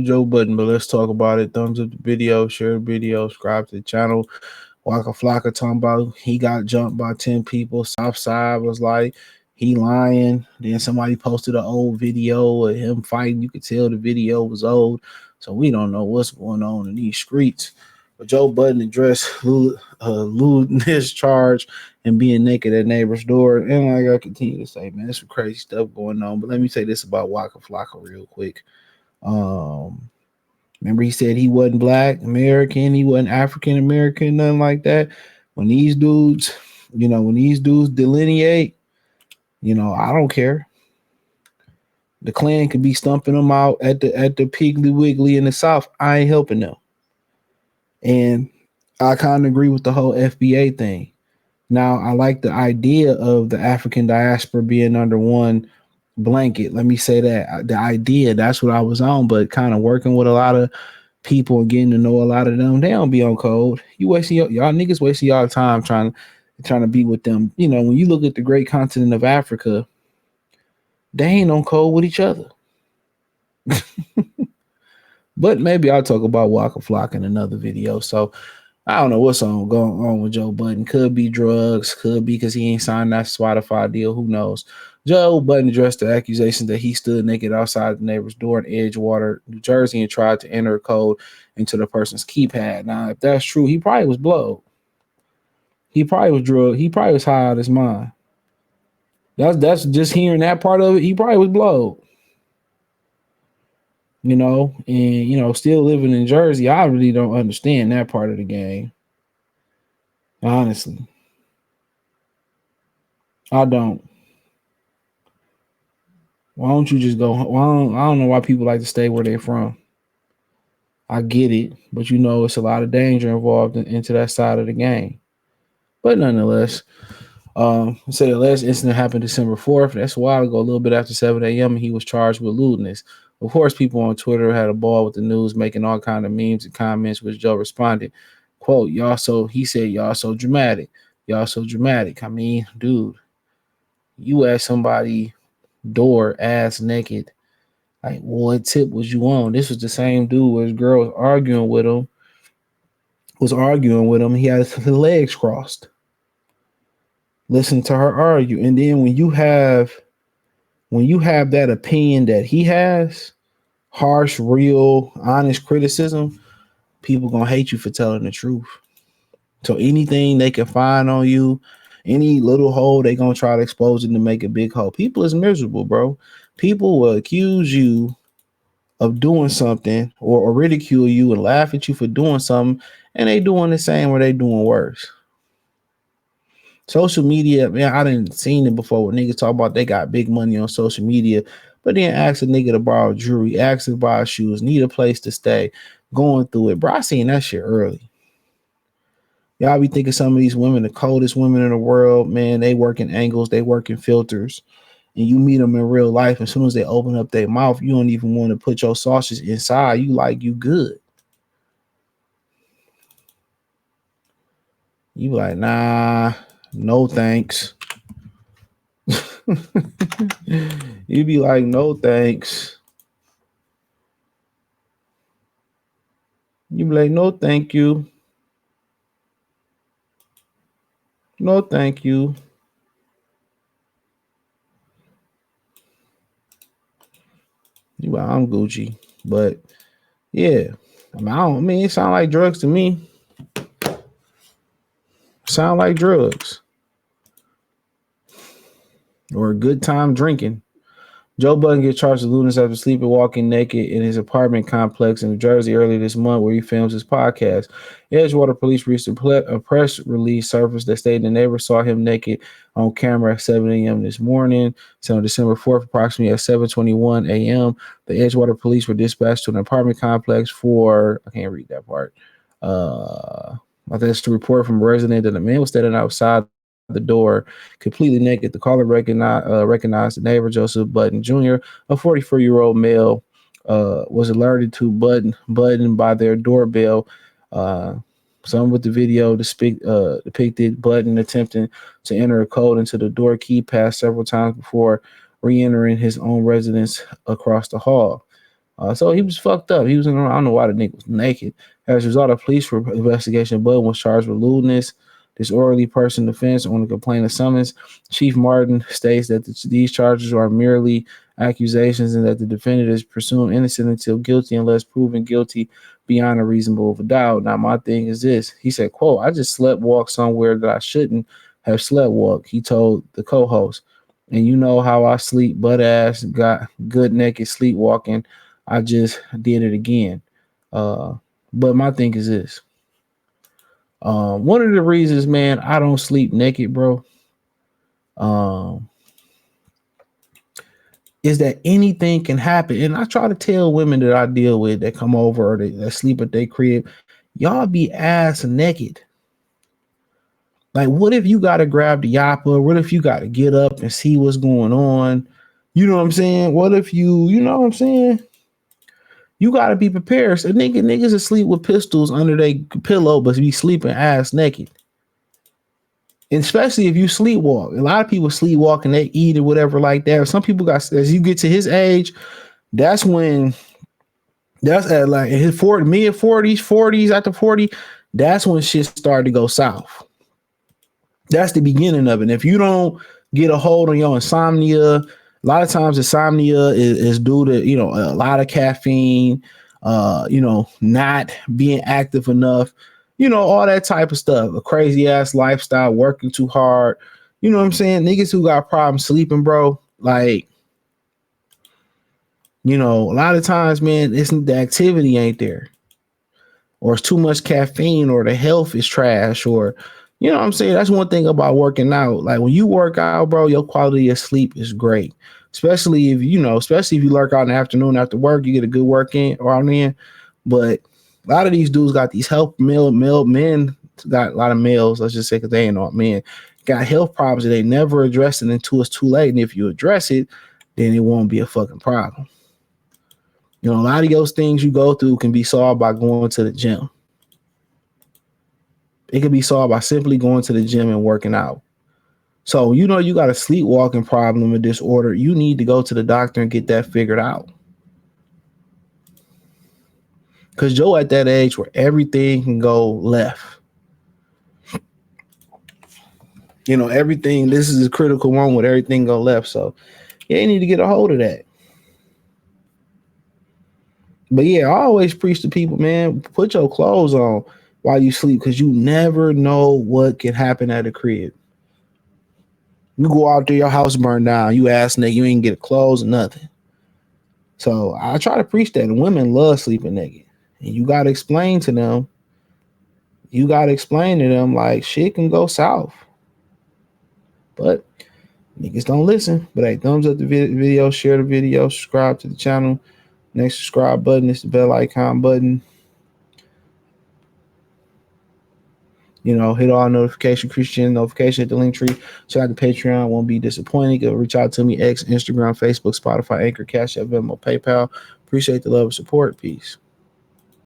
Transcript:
with Joe Budden, but let's talk about it. Thumbs up the video, share the video, subscribe to the channel. Waka Flocka talking about he got jumped by 10 people. Southside was like, he lying. Then somebody posted an old video of him fighting. You could tell the video was old. So we don't know what's going on in these streets. But Joe Budden addressed lewdness charge and being naked at neighbor's door. And like I continue to say, man, there's some crazy stuff going on. But let me say this about Waka Flocka real quick. Remember he said he wasn't black American, he wasn't African American, nothing like that. When these dudes, when these dudes delineate, I don't care. The Klan could be stumping them out at the Piggly Wiggly in the South. I ain't helping them. And I kind of agree with the whole FBA thing. Now, I like the idea of the African diaspora being under one blanket. Let me say that. The idea, that's what I was on, but kind of working with a lot of people and getting to know a lot of them, they don't be on code. You wasting y'all niggas wasting y'all time trying to be with them. When you look at the great continent of Africa, they ain't on code with each other. But maybe I'll talk about Waka Flocka in another video. So I don't know what's going on with Joe Budden. Could be drugs, could be because he ain't signed that Spotify deal. Who knows? Joe Budden addressed the accusations that he stood naked outside the neighbor's door in Edgewater, New Jersey, and tried to enter a code into the person's keypad. Now, if that's true, he probably was blowed. He probably was drugged. He probably was high out of his mind. That's just hearing that part of it. He probably was blowed. And still living in Jersey, I really don't understand that part of the game. Honestly. I don't. Why don't you just go? I don't know why people like to stay where they're from. I get it, but it's a lot of danger involved into that side of the game. But nonetheless, say the last incident happened December 4th. That's a while ago, a little bit after 7 a.m. And he was charged with lewdness. Of course, people on Twitter had a ball with the news, making all kind of memes and comments, which Joe responded, quote, he said, y'all so dramatic. Y'all so dramatic. I mean, dude, you asked somebody door ass naked, like, what tip was you on? This was the same dude where his girl was arguing with him. He had his legs crossed. Listen to her argue. And then when you have that opinion that he has, harsh, real, honest criticism, people gonna hate you for telling the truth. So anything they can find on you, any little hole, they gonna try to expose it to make a big hole. People is miserable, bro. People will accuse you of doing something or ridicule you and laugh at you for doing something, and they doing the same or they doing worse. Social media, man, I didn't seen it before when niggas talk about they got big money on social media, but then ask a nigga to borrow jewelry, ask to buy shoes, need a place to stay, going through it. Bro, I seen that shit early. Y'all be thinking some of these women, the coldest women in the world, man, they work in angles, they work in filters, and you meet them in real life. As soon as they open up their mouth, you don't even want to put your sausage inside. You good. You like, nah, no thanks. You be like, no thanks. You be like, no thank you. No thank you. You like, I'm Gucci. But yeah, I mean, it sound like drugs to me. Sound like drugs. Or a good time drinking. Joe Budden gets charged with lewdness after sleepwalking naked in his apartment complex in New Jersey earlier this month, where he films his podcast. Edgewater police released a press release surface that stated the neighbor saw him naked on camera at 7 a.m. this morning. So on December 4th, approximately at 7:21 a.m., the Edgewater police were dispatched to an apartment complex for, I can't read that part. I think it's to report from a resident that a man was standing outside the door completely naked. The caller recognized the neighbor, Joseph Budden Jr., a 44-year-old male, was alerted to Budden by their doorbell. Some with the video depicted Budden attempting to enter a code into the door keypad several times before re-entering his own residence across the hall. So he was fucked up. He was in. I don't know why the nigga was naked. As a result of police investigation, Budden was charged with lewdness, disorderly person defense on the complaint of summons. Chief Martin states that these charges are merely accusations and that the defendant is presumed innocent until guilty unless proven guilty beyond a reasonable doubt. Now, my thing is this. He said, quote, I just slept walk somewhere that I shouldn't have slept walk, he told the co-host. And you know how I sleep butt ass, got good naked sleepwalking. I just did it again. But my thing is this. One of the reasons, man, I don't sleep naked, bro, is that anything can happen. And I try to tell women that I deal with that come over or that sleep at their crib, y'all be ass naked. Like, what if you got to grab the yappa? What if you got to get up and see what's going on? You know what I'm saying? What if you know what I'm saying? You got to be prepared. So niggas asleep with pistols under their pillow, but be sleeping ass naked. And especially if you sleepwalk. A lot of people sleepwalk and they eat or whatever like that. Some people got, as you get to his age, that's at like his 40, mid 40s, after 40, that's when shit started to go south. That's the beginning of it. And if you don't get a hold on your insomnia, a lot of times insomnia is due to, a lot of caffeine, not being active enough, all that type of stuff, a crazy ass lifestyle, working too hard. You know what I'm saying? Niggas who got problems sleeping, bro, like, a lot of times, man, it's the activity ain't there, or it's too much caffeine, or the health is trash, or you know what I'm saying? That's one thing about working out. Like when you work out, bro, your quality of sleep is great. Especially if you work out in the afternoon after work, you get a good work in or out in. But a lot of these dudes got these health men got a lot of males, let's just say, because they ain't all men, got health problems that they never address it until it's too late. And if you address it, then it won't be a fucking problem. A lot of those things you go through can be solved by going to the gym. It can be solved by simply going to the gym and working out. So, you got a sleepwalking problem or disorder. You need to go to the doctor and get that figured out. Because Joe at that age where everything can go left. Everything, this is a critical one where everything go left. So, yeah, you need to get a hold of that. But yeah, I always preach to people, man, put your clothes on while you sleep, because you never know what can happen at a crib. You go out there, your house burned down, you ass nigga, you ain't get clothes or nothing. So I try to preach that, and women love sleeping naked. And you got to explain to them, like, shit can go south. But niggas don't listen. But hey, thumbs up the video, share the video, subscribe to the channel. Next subscribe button is the bell icon button. Hit all notification, Christian notification at the link tree. Check out the Patreon. Won't be disappointed. Go reach out to me, X, Instagram, Facebook, Spotify, Anchor, Cash App, Venmo, PayPal. Appreciate the love and support. Peace.